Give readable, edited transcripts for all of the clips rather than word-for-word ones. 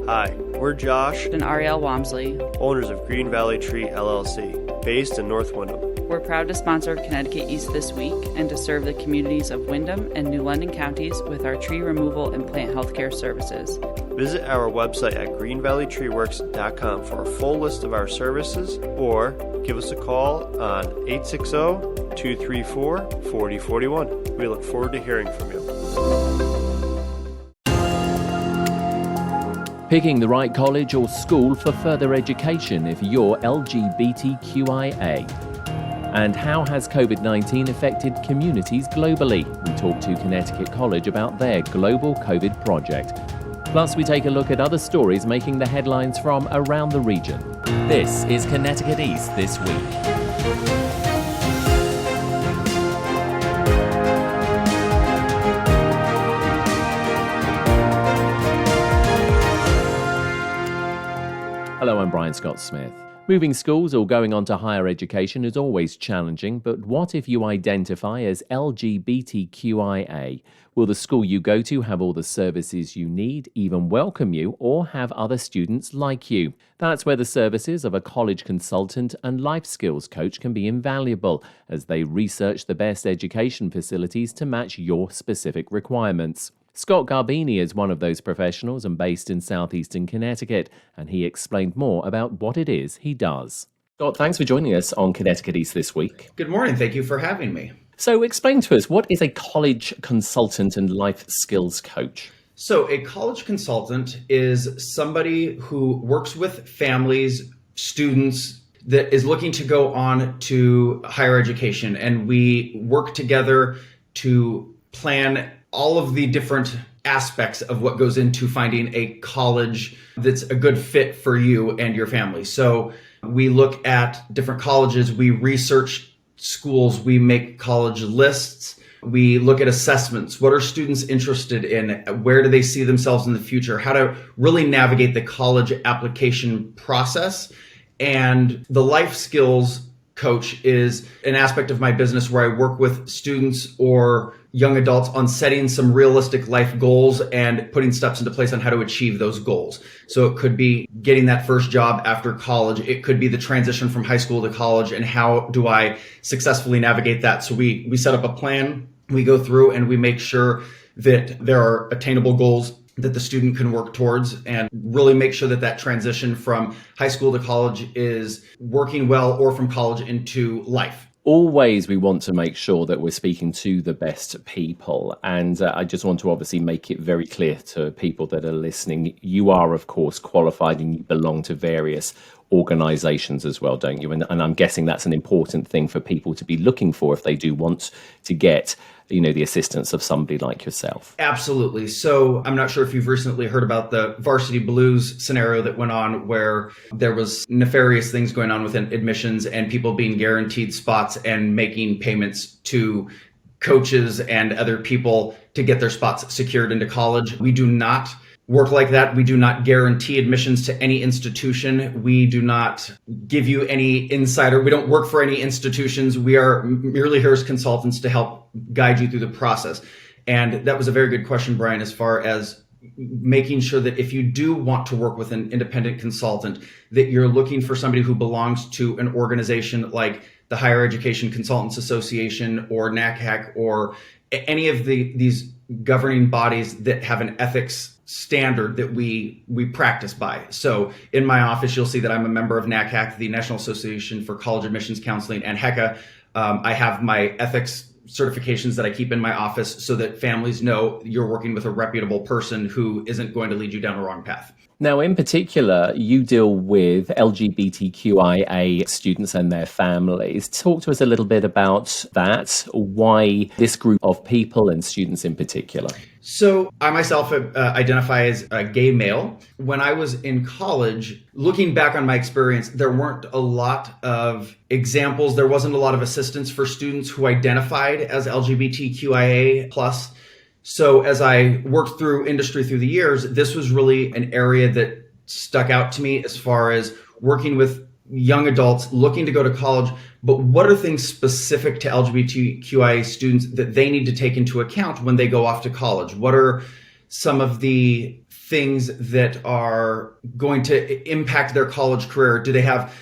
Hi, we're Josh and Ariel Wamsley, owners of Green Valley Tree LLC, based in North Windham. We're proud to sponsor Connecticut East this week and to serve the communities of Windham and New London counties with our tree removal and plant healthcare services. Visit our website at greenvalleytreeworks.com for a full list of our services, or give us a call on 860-234-4041. We look forward to hearing from you. Picking the right college or school for further education if you're LGBTQIA. And how has COVID-19 affected communities globally? We talk to Connecticut College about their global COVID project. Plus, we take a look at other stories making the headlines from around the region. This is Connecticut East This Week. Hello, I'm Brian Scott Smith. Moving schools or going on to higher education is always challenging, but what if you identify as LGBTQIA? Will the school you go to have all the services you need, even welcome you, or have other students like you? That's where the services of a college consultant and life skills coach can be invaluable as they research the best education facilities to match your specific requirements. Scott Garbini is one of those professionals and based in southeastern Connecticut, and he explained more about what it is he does. Scott, thanks for joining us on Connecticut East This Week. Good morning. Thank you for having me. So explain to us, what is a college consultant and life skills coach? So a college consultant is somebody who works with families, students, that is looking to go on to higher education, and we work together to plan all of the different aspects of what goes into finding a college that's a good fit for you and your family. So we look at different colleges, we research schools, we make college lists, we look at assessments. What are students interested in? Where do they see themselves in the future? How to really navigate the college application process. And the life skills coach is an aspect of my business where I work with students or young adults on setting some realistic life goals and putting steps into place on how to achieve those goals. So it could be getting that first job after college. It could be the transition from high school to college, and how do I successfully navigate that? So we set up a plan, we go through and we make sure that there are attainable goals that the student can work towards, and really make sure that that transition from high school to college is working well, or from college into life. Always we want to make sure that we're speaking to the best people. And I just want to obviously make it very clear to people that are listening, you are, of course, qualified and you belong to various organizations as well, don't you? And I'm guessing that's an important thing for people to be looking for if they do want to get, the assistance of somebody like yourself. Absolutely. So I'm not sure if you've recently heard about the Varsity Blues scenario that went on, where there was nefarious things going on within admissions and people being guaranteed spots and making payments to coaches and other people to get their spots secured into college. We do not work like that. We do not guarantee admissions to any institution. We do not give you any insider. We don't work for any institutions. We are merely here as consultants to help guide you through the process. And that was a very good question, Brian, as far as making sure that if you do want to work with an independent consultant, that you're looking for somebody who belongs to an organization like the Higher Education Consultants Association or NACHAC, or any of these governing bodies that have an ethics standard that we practice by. So in my office, you'll see that I'm a member of NACHAC, the National Association for College Admissions Counseling, and HECA. I have my ethics certifications that I keep in my office so that families know you're working with a reputable person who isn't going to lead you down a wrong path. Now, in particular, you deal with LGBTQIA students and their families. Talk to us a little bit about that, why this group of people and students in particular. So I myself identify as a gay male. When I was in college, looking back on my experience, there weren't a lot of examples. There wasn't a lot of assistance for students who identified as LGBTQIA+. So as I worked through industry through the years, this was really an area that stuck out to me as far as working with young adults looking to go to college, but what are things specific to LGBTQIA students that they need to take into account when they go off to college? What are some of the things that are going to impact their college career? Do they have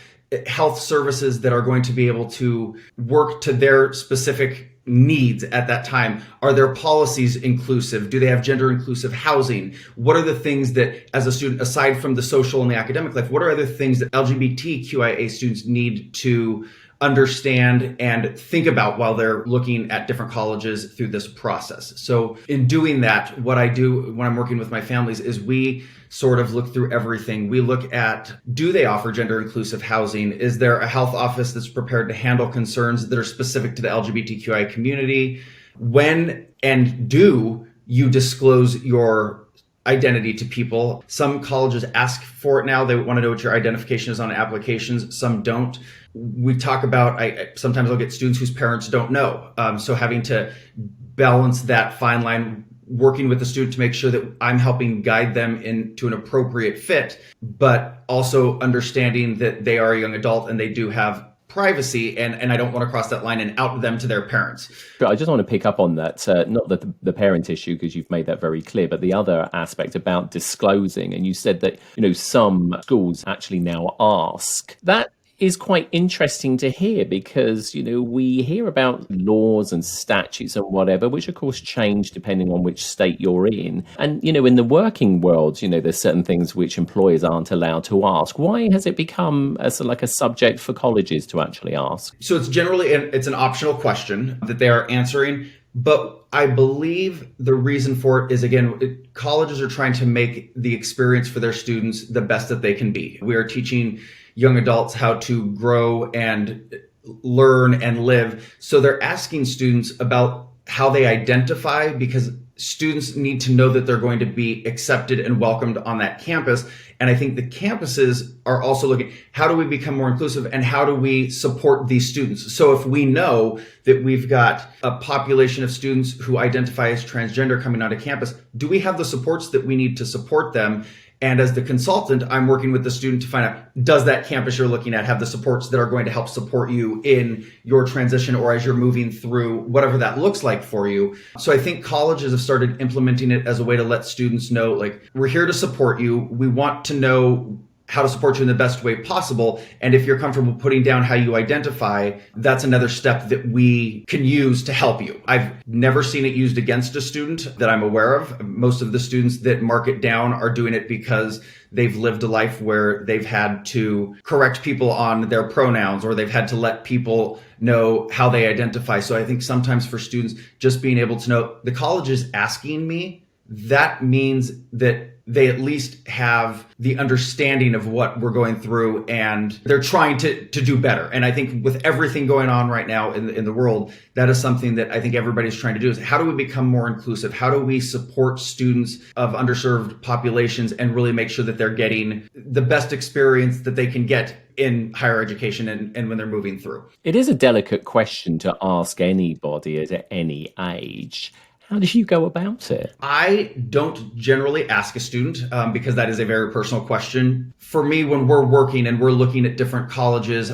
health services that are going to be able to work to their specific needs at that time? Are their policies inclusive? Do they have gender inclusive housing? What are the things that, as a student, aside from the social and the academic life, what are other things that LGBTQIA students need to understand and think about while they're looking at different colleges through this process? So in doing that, what I do when I'm working with my families is we sort of look through everything. We look at, do they offer gender inclusive housing? Is there a health office that's prepared to handle concerns that are specific to the LGBTQI community? When and do you disclose your identity to people? Some colleges ask for it now. They want to know what your identification is on applications. Some don't. We talk about, sometimes I'll get students whose parents don't know. So having to balance that fine line, working with the student to make sure that I'm helping guide them into an appropriate fit, but also understanding that they are a young adult and they do have privacy, and I don't want to cross that line and out them to their parents. But I just want to pick up on that, not the parent issue, because you've made that very clear, but the other aspect about disclosing. And you said that, some schools actually now ask. That is quite interesting to hear, because, we hear about laws and statutes and whatever, which of course change depending on which state you're in. And, in the working world, there's certain things which employers aren't allowed to ask. Why has it become a subject for colleges to actually ask? So it's generally, it's an optional question that they are answering. But I believe the reason for it is, again, colleges are trying to make the experience for their students the best that they can be. We are teaching young adults how to grow and learn and live. So they're asking students about how they identify, because students need to know that they're going to be accepted and welcomed on that campus. And I think the campuses are also looking, how do we become more inclusive and how do we support these students? So if we know that we've got a population of students who identify as transgender coming onto campus, do we have the supports that we need to support them? And as the consultant, I'm working with the student to find out, does that campus you're looking at have the supports that are going to help support you in your transition or as you're moving through whatever that looks like for you? So I think colleges have started implementing it as a way to let students know, we're here to support you. We want to know how to support you in the best way possible. And if you're comfortable putting down how you identify, that's another step that we can use to help you. I've never seen it used against a student that I'm aware of. Most of the students that mark it down are doing it because they've lived a life where they've had to correct people on their pronouns, or they've had to let people know how they identify. So I think sometimes for students, just being able to know the college is asking me, that means that they at least have the understanding of what we're going through, and they're trying to do better. And I think with everything going on right now in the world, that is something that I think everybody's trying to do, is how do we become more inclusive? How do we support students of underserved populations and really make sure that they're getting the best experience that they can get in higher education and when they're moving through? It is a delicate question to ask anybody at any age. How do you go about it? I don't generally ask a student because that is a very personal question. For me, when we're working and we're looking at different colleges,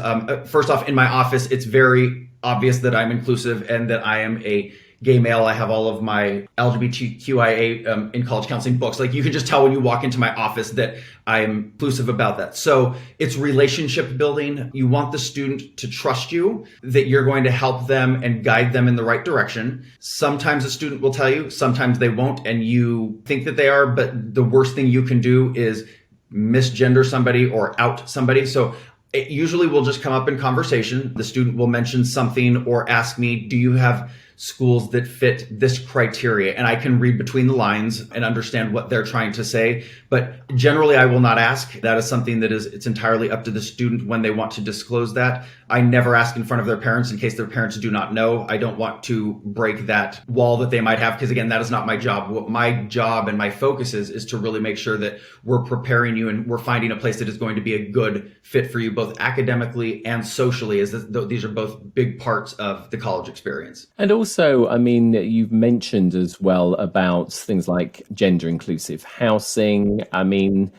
first off, in my office, it's very obvious that I'm inclusive and that I am a gay male. I have all of my LGBTQIA in college counseling books. You can just tell when you walk into my office that I'm inclusive about that. So it's relationship building. You want the student to trust you, that you're going to help them and guide them in the right direction. Sometimes a student will tell you, sometimes they won't, and you think that they are, but the worst thing you can do is misgender somebody or out somebody. So it usually will just come up in conversation. The student will mention something or ask me, do you have schools that fit this criteria? And I can read between the lines and understand what they're trying to say. But generally, I will not ask. That is something that it's entirely up to the student when they want to disclose that. I never ask in front of their parents in case their parents do not know. I don't want to break that wall that they might have, because again, that is not my job. What my job and my focus is to really make sure that we're preparing you and we're finding a place that is going to be a good fit for you, both academically and socially, as these are both big parts of the college experience. And also, you've mentioned as well about things like gender inclusive housing.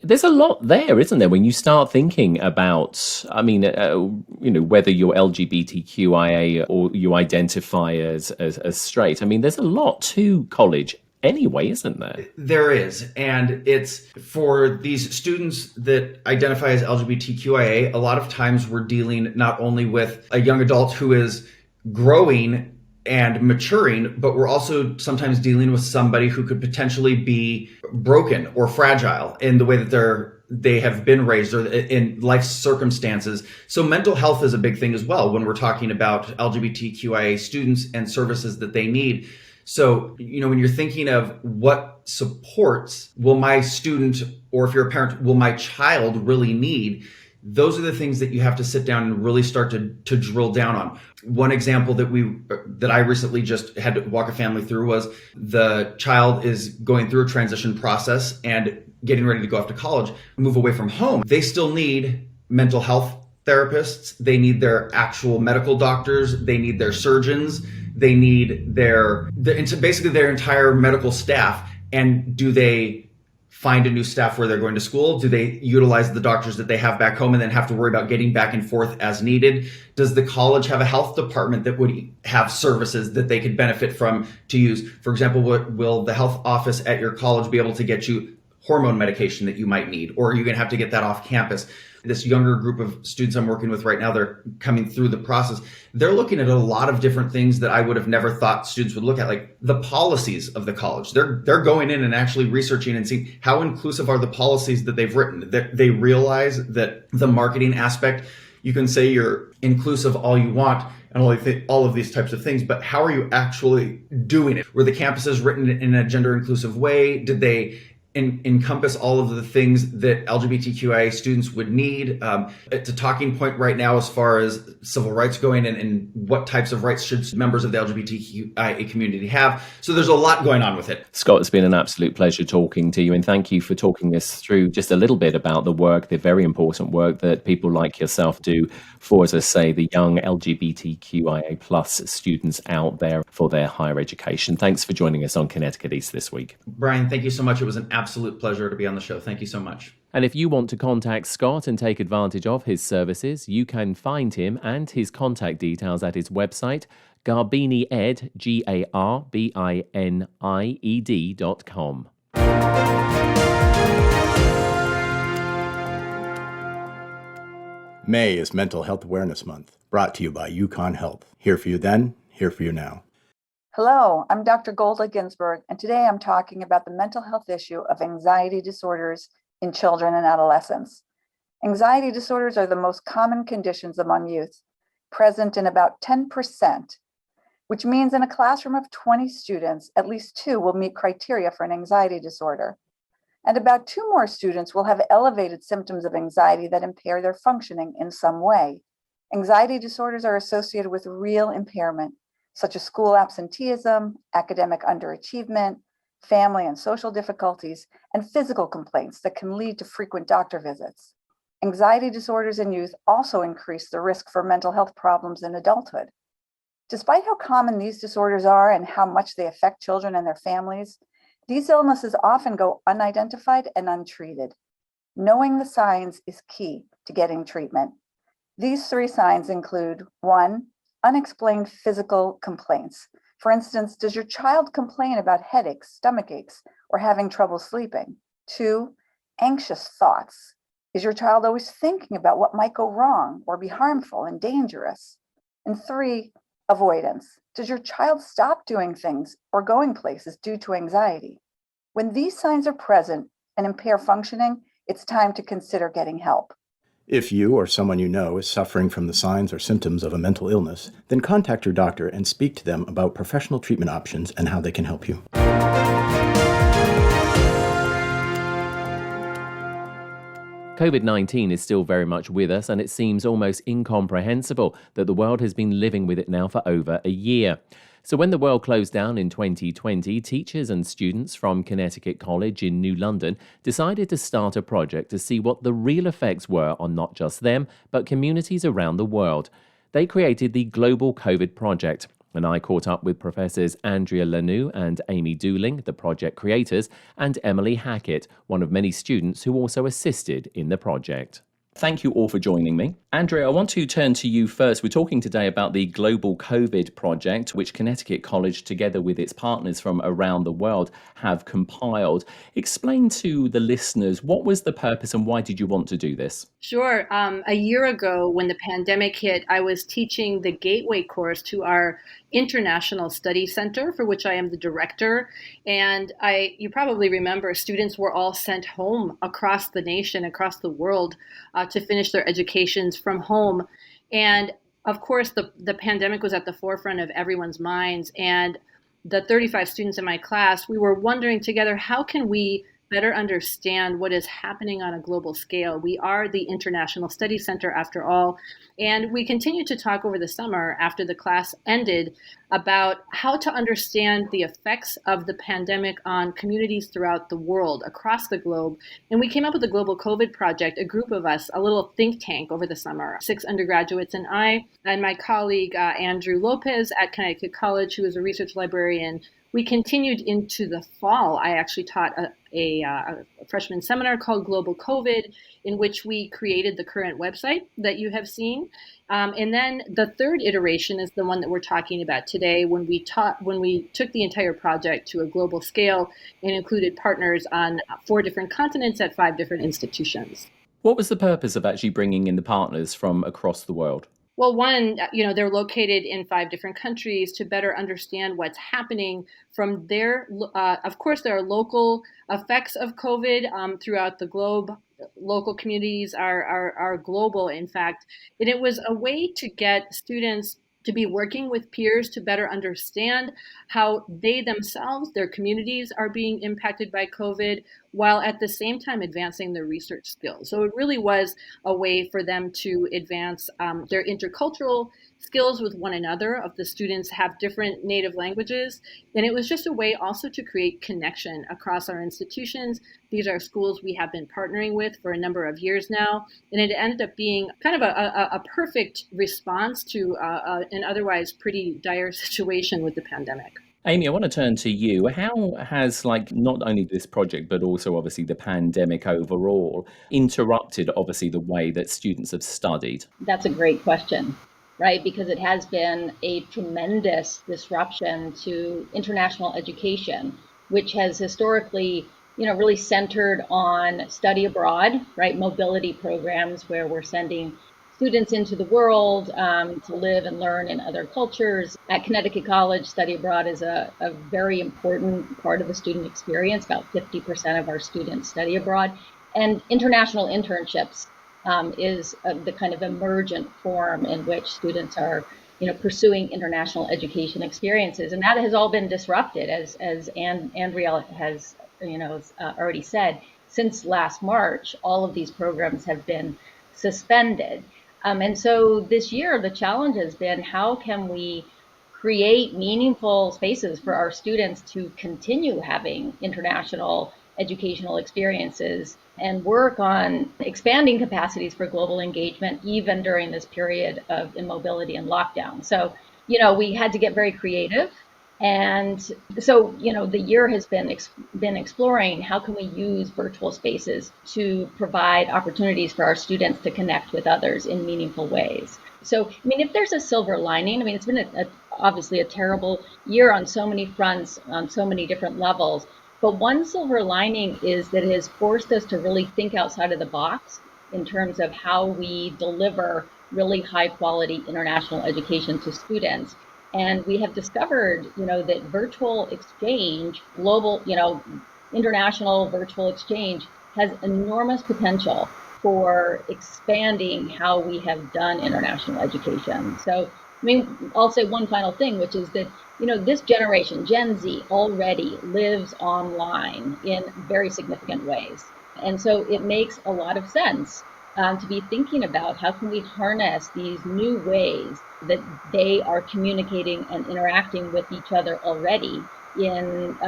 There's a lot there, isn't there, when you start thinking about, whether you're LGBTQIA or you identify as straight. There's a lot to college anyway, isn't there? There is. And it's for these students that identify as LGBTQIA, a lot of times we're dealing not only with a young adult who is growing and maturing, but we're also sometimes dealing with somebody who could potentially be broken or fragile in the way that they have been raised or in life circumstances. So mental health is a big thing as well when we're talking about LGBTQIA students and services that they need. So, when you're thinking of what supports will my student, or if you're a parent, will my child really need, those are the things that you have to sit down and really start to drill down on. One example that I recently just had to walk a family through was the child is going through a transition process and getting ready to go off to college, move away from home. They still need mental health therapists. They need their actual medical doctors. They need their surgeons. They need basically their entire medical staff. And do they find a new staff where they're going to school? Do they utilize the doctors that they have back home and then have to worry about getting back and forth as needed? Does the college have a health department that would have services that they could benefit from to use? For example, will the health office at your college be able to get you hormone medication that you might need, or are you going to have to get that off campus? This younger group of students I'm working with right now, they're coming through the process. They're looking at a lot of different things that I would have never thought students would look at, like the policies of the college. They're going in and actually researching and seeing how inclusive are the policies that they've written. They realize that the marketing aspect, you can say you're inclusive all you want and all of these types of things, but how are you actually doing it? Were the campuses written in a gender inclusive way? Did they encompass all of the things that LGBTQIA students would need? It's a talking point right now as far as civil rights going and what types of rights should members of the LGBTQIA community have. So there's a lot going on with it. Scott, it's been an absolute pleasure talking to you, and thank you for talking us through just a little bit about the work, the very important work that people like yourself do for, as I say, the young LGBTQIA plus students out there for their higher education. Thanks for joining us on Connecticut East this week. Brian, thank you so much. It was an absolute pleasure to be on the show. Thank you so much. And if you want to contact Scott and take advantage of his services, you can find him and his contact details at his website, garbinied, GARBINIED.com. May is Mental Health Awareness Month, brought to you by UConn Health. Here for you then, here for you now. Hello, I'm Dr. Golda Ginsburg, and today I'm talking about the mental health issue of anxiety disorders in children and adolescents. Anxiety disorders are the most common conditions among youth, present in about 10%, which means in a classroom of 20 students, at least 2 will meet criteria for an anxiety disorder. And about 2 more students will have elevated symptoms of anxiety that impair their functioning in some way. Anxiety disorders are associated with real impairment, such as school absenteeism, academic underachievement, family and social difficulties, and physical complaints that can lead to frequent doctor visits. Anxiety disorders in youth also increase the risk for mental health problems in adulthood. Despite how common these disorders are and how much they affect children and their families, these illnesses often go unidentified and untreated. Knowing the signs is key to getting treatment. These 3 signs include 1, unexplained physical complaints. For instance, does your child complain about headaches, stomach aches, or having trouble sleeping? 2, anxious thoughts. Is your child always thinking about what might go wrong or be harmful and dangerous? And 3, avoidance. Does your child stop doing things or going places due to anxiety? When these signs are present and impair functioning, it's time to consider getting help. If you or someone you know is suffering from the signs or symptoms of a mental illness, then contact your doctor and speak to them about professional treatment options and how they can help you. COVID-19 is still very much with us, and it seems almost incomprehensible that the world has been living with it now for over a year. So when the world closed down in 2020, teachers and students from Connecticut College in New London decided to start a project to see what the real effects were on not just them, but communities around the world. They created the Global COVID Project, and I caught up with Professors Andrea Lanoux and Amy Dooling, the project creators, and Emily Hackett, one of many students who also assisted in the project. Thank you all for joining me. Andrea, I want to turn to you first. We're talking today about the Global COVID Project, which Connecticut College, together with its partners from around the world, have compiled. Explain to the listeners, what was the purpose and why did you want to do this? Sure. A year ago, when the pandemic hit, I was teaching the Gateway course to our International Study Center, for which I am the director. And you probably remember, students were all sent home across the nation, across the world, to finish their educations from home. And of course, the pandemic was at the forefront of everyone's minds. And the 35 students in my class, we were wondering together, how can we better understand what is happening on a global scale? We are the International Study Center, after all, and we continued to talk over the summer after the class ended about how to understand the effects of the pandemic on communities throughout the world, across the globe. And we came up with the Global COVID Project, a group of us, a little think tank over the summer, 6 undergraduates and I, and my colleague Andrew Lopez at Connecticut College, who is a research librarian. We continued into the fall. I actually taught a freshman seminar called Global COVID, in which we created the current website that you have seen. And then the third iteration is the one that we're talking about today, when we took the entire project to a global scale and included partners on 4 different continents at 5 different institutions. What was the purpose of actually bringing in the partners from across the world? Well, one, they're located in 5 different countries to better understand what's happening from there. Of course, there are local effects of COVID throughout the globe. Local communities are global, in fact. And it was a way to get students to be working with peers to better understand how they themselves, their communities, are being impacted by COVID, while at the same time advancing their research skills. So it really was a way for them to advance their intercultural skills with one another. Of the students have different native languages, and it was just a way also to create connection across our institutions. These are schools we have been partnering with for a number of years now, and it ended up being kind of a perfect response to an otherwise pretty dire situation with the pandemic. Amy, I want to turn to you. How has, not only this project, but also obviously the pandemic overall interrupted, obviously, the way that students have studied? That's a great question, right? Because it has been a tremendous disruption to international education, which has historically, really centered on study abroad, right? Mobility programs where we're sending students into the world to live and learn in other cultures. At Connecticut College, study abroad is a very important part of the student experience. About 50% of our students study abroad. And international internships is the kind of emergent form in which students are pursuing international education experiences. And that has all been disrupted, as Andrea has already said. Since last March, all of these programs have been suspended. And so this year, the challenge has been, how can we create meaningful spaces for our students to continue having international educational experiences and work on expanding capacities for global engagement, even during this period of immobility and lockdown. So, we had to get very creative. And so, the year has been exploring how can we use virtual spaces to provide opportunities for our students to connect with others in meaningful ways. So, if there's a silver lining, it's been obviously a terrible year on so many fronts, on so many different levels. But one silver lining is that it has forced us to really think outside of the box in terms of how we deliver really high quality international education to students. And we have discovered, that virtual exchange, global, international virtual exchange has enormous potential for expanding how we have done international education. So, I'll say one final thing, which is that, this generation, Gen Z, already lives online in very significant ways. And so it makes a lot of sense to be thinking about how can we harness these new ways that they are communicating and interacting with each other already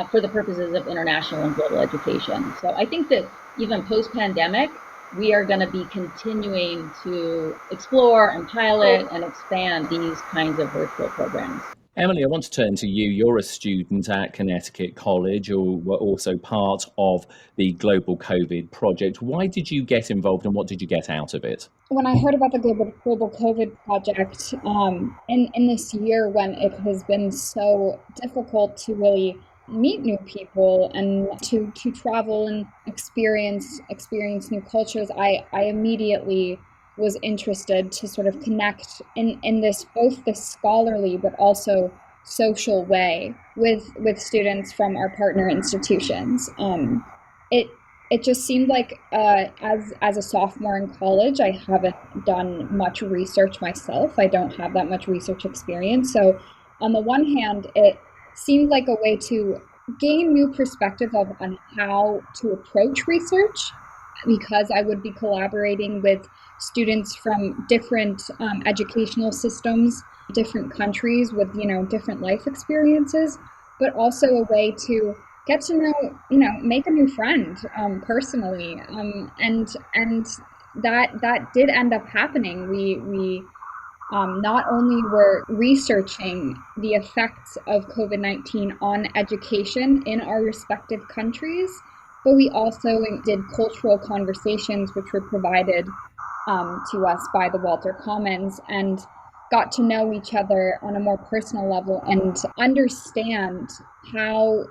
for the purposes of international and global education. So I think that even post-pandemic, we are going to be continuing to explore and pilot and expand these kinds of virtual programs. Emily, I want to turn to you. You're a student at Connecticut College, or were also part of the Global COVID project. Why did you get involved and what did you get out of it? When I heard about the Global COVID project in this year when it has been so difficult to really meet new people and to travel and experience new cultures, I immediately was interested to sort of connect in this, both the scholarly but also social way with students from our partner institutions. It just seemed like as a sophomore in college, I haven't done much research myself. I don't have that much research experience. So on the one hand, it seemed like a way to gain new perspective on how to approach research, because I would be collaborating with students from different educational systems, different countries with, different life experiences, but also a way to get to know, make a new friend personally. And that did end up happening. We not only were researching the effects of COVID-19 on education in our respective countries, but we also did cultural conversations, which were provided to us by the Walter Commons, and got to know each other on a more personal level and understand how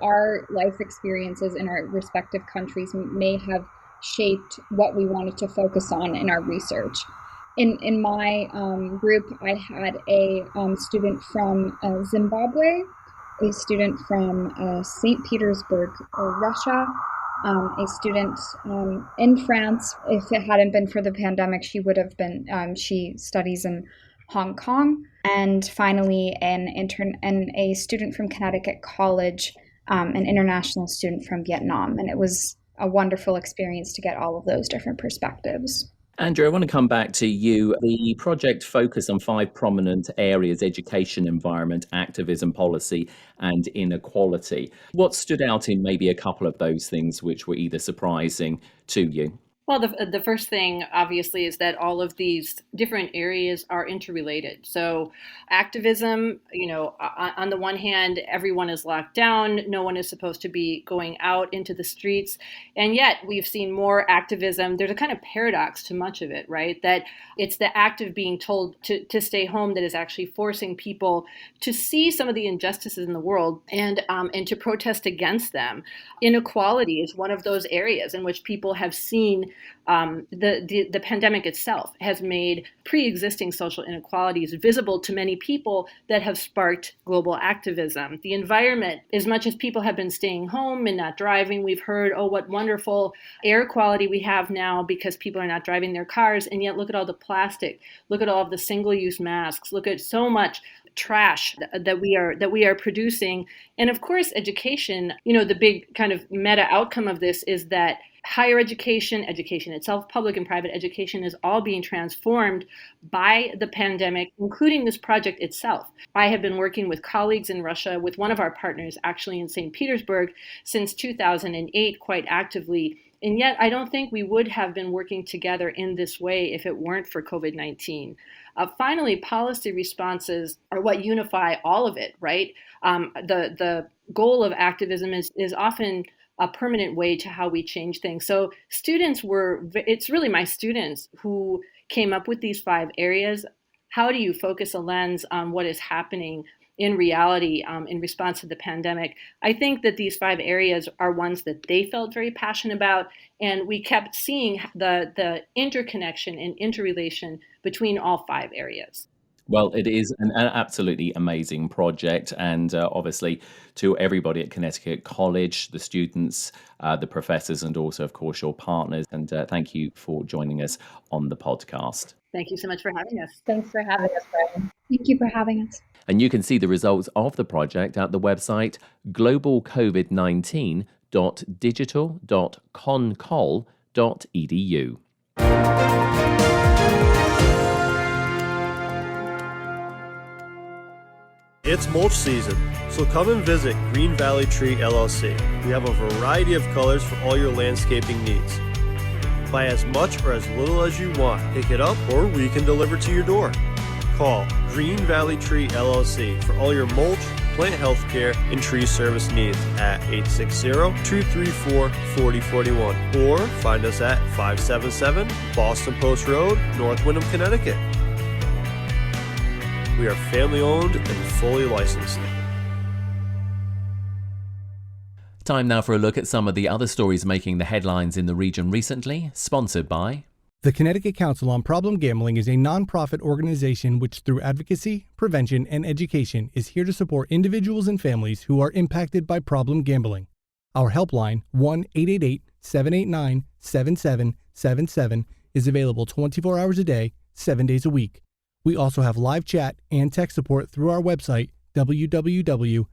our life experiences in our respective countries may have shaped what we wanted to focus on in our research. In my group, I had a student from Zimbabwe, a student from St. Petersburg, Russia, a student in France. If it hadn't been for the pandemic, she would have been, she studies in Hong Kong. And finally, a student from Connecticut College, an international student from Vietnam. And it was a wonderful experience to get all of those different perspectives. Andrew, I want to come back to you. The project focused on 5 prominent areas: education, environment, activism, policy, and inequality. What stood out in maybe a couple of those things which were either surprising to you? Well, the first thing, obviously, is that all of these different areas are interrelated. So activism, on the one hand, everyone is locked down. No one is supposed to be going out into the streets. And yet we've seen more activism. There's a kind of paradox to much of it, right? That it's the act of being told to stay home that is actually forcing people to see some of the injustices in the world and to protest against them. Inequality is one of those areas in which people have seen the pandemic itself has made pre-existing social inequalities visible to many people that have sparked global activism. The environment, as much as people have been staying home and not driving, we've heard, oh, what wonderful air quality we have now because people are not driving their cars. And yet look at all the plastic, look at all of the single-use masks, look at so much trash that we are producing. And of course, education, the big kind of meta outcome of this is that higher education itself, public and private education, is all being transformed by the pandemic, including this project itself. I have been working with colleagues in Russia, with one of our partners actually in St. Petersburg, since 2008 quite actively. And yet I don't think we would have been working together in this way if it weren't for COVID-19. Finally, policy responses are what unify all of it, right? The goal of activism is often a permanent way to how we change things. So it's really my students who came up with these 5 areas. How do you focus a lens on what is happening in reality in response to the pandemic? I think that these 5 areas are ones that they felt very passionate about, and we kept seeing the interconnection and interrelation between all 5 areas. Well, it is an absolutely amazing project, and obviously to everybody at Connecticut College, the students, the professors, and also, of course, your partners. And thank you for joining us on the podcast. Thank you so much for having us. Thanks for having us, Brian. Thank you for having us. And you can see the results of the project at the website globalcovid19.digital.concoll.edu. It's mulch season, so come and visit Green Valley Tree LLC. We have a variety of colors for all your landscaping needs. Buy as much or as little as you want. Pick it up or we can deliver to your door. Call Green Valley Tree LLC for all your mulch, plant health care, and tree service needs at 860-234-4041 or find us at 577 Boston Post Road, North Windham, Connecticut. We are family owned and fully licensed. Time now for a look at some of the other stories making the headlines in the region recently, sponsored by the Connecticut Council on Problem Gambling is a nonprofit organization which, through advocacy, prevention, and education, is here to support individuals and families who are impacted by problem gambling. Our helpline, 1-888-789-7777, is available 24 hours a day, 7 days a week. We also have live chat and tech support through our website, www.ccpg.org.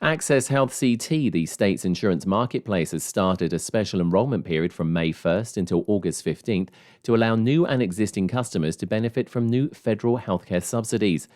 Access Health CT, the state's insurance marketplace, has started a special enrollment period from May 1st until August 15th to allow new and existing customers to benefit from new federal healthcare subsidies.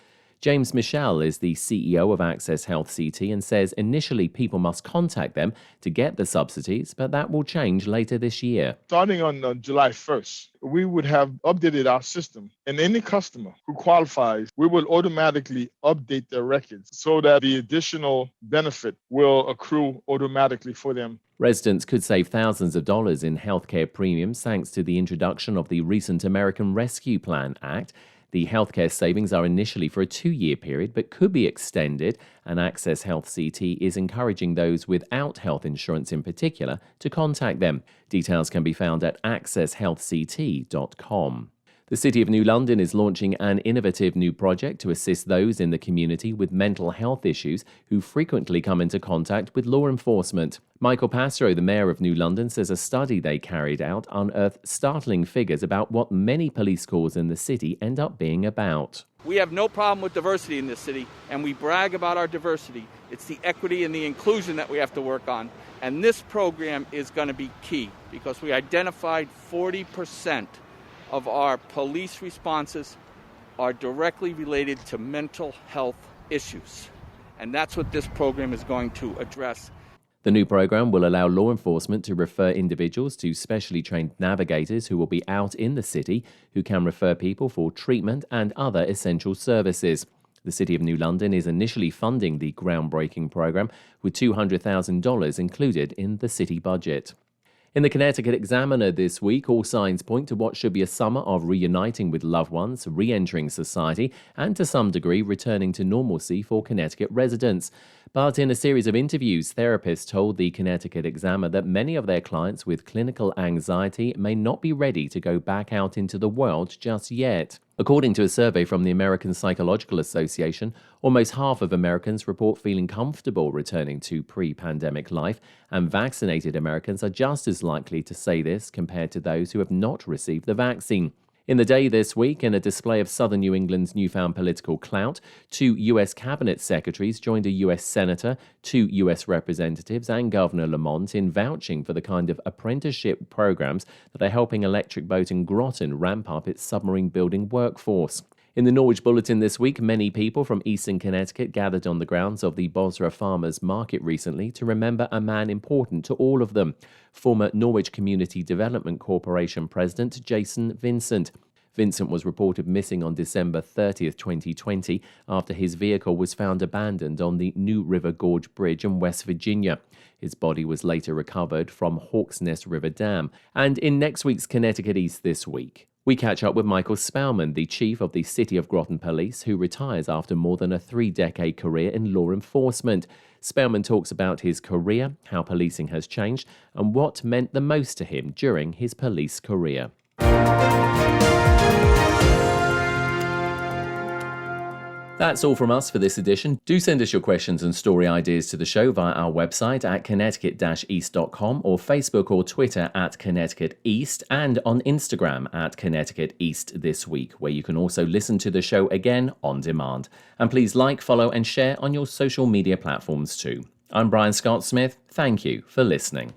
James Michel is the CEO of Access Health CT and says initially people must contact them to get the subsidies, but that will change later this year. Starting on July 1st, we would have updated our system, and any customer who qualifies, we will automatically update their records so that the additional benefit will accrue automatically for them. Residents could save thousands of dollars in healthcare premiums thanks to the introduction of the recent American Rescue Plan Act. The healthcare savings are initially for a 2-year period but could be extended, and Access Health CT is encouraging those without health insurance in particular to contact them. Details can be found at accesshealthct.com. The City of New London is launching an innovative new project to assist those in the community with mental health issues who frequently come into contact with law enforcement. Michael Passero, the mayor of New London, says a study they carried out unearthed startling figures about what many police calls in the city end up being about. We have no problem with diversity in this city, and we brag about our diversity. It's the equity and the inclusion that we have to work on. And this program is going to be key because we identified 40% of our police responses are directly related to mental health issues. And that's what this program is going to address. The new program will allow law enforcement to refer individuals to specially trained navigators who will be out in the city, who can refer people for treatment and other essential services. The City of New London is initially funding the groundbreaking program with $200,000 included in the city budget. In the Connecticut Examiner this week, all signs point to what should be a summer of reuniting with loved ones, re-entering society, and to some degree returning to normalcy for Connecticut residents. But in a series of interviews, therapists told the Connecticut Examiner that many of their clients with clinical anxiety may not be ready to go back out into the world just yet. According to a survey from the American Psychological Association, almost half of Americans report feeling comfortable returning to pre-pandemic life, and vaccinated Americans are just as likely to say this compared to those who have not received the vaccine. In the day this week, in a display of Southern New England's newfound political clout, 2 U.S. cabinet secretaries joined a U.S. senator, 2 U.S. representatives, and Governor Lamont in vouching for the kind of apprenticeship programs that are helping Electric Boat and Groton ramp up its submarine building workforce. In the Norwich Bulletin this week, many people from eastern Connecticut gathered on the grounds of the Bosra Farmers Market recently to remember a man important to all of them, former Norwich Community Development Corporation President Jason Vincent. Vincent was reported missing on December 30th, 2020, after his vehicle was found abandoned on the New River Gorge Bridge in West Virginia. His body was later recovered from Hawks Nest River Dam. And in next week's Connecticut East This Week, we catch up with Michael Spellman, the chief of the City of Groton Police, who retires after more than a 3-decade career in law enforcement. Spellman talks about his career, how policing has changed, and what meant the most to him during his police career. That's all from us for this edition. Do send us your questions and story ideas to the show via our website at connecticut-east.com or Facebook or Twitter at Connecticut East, and on Instagram at Connecticut East This Week, where you can also listen to the show again on demand. And please like, follow and share on your social media platforms too. I'm Brian Scott Smith. Thank you for listening.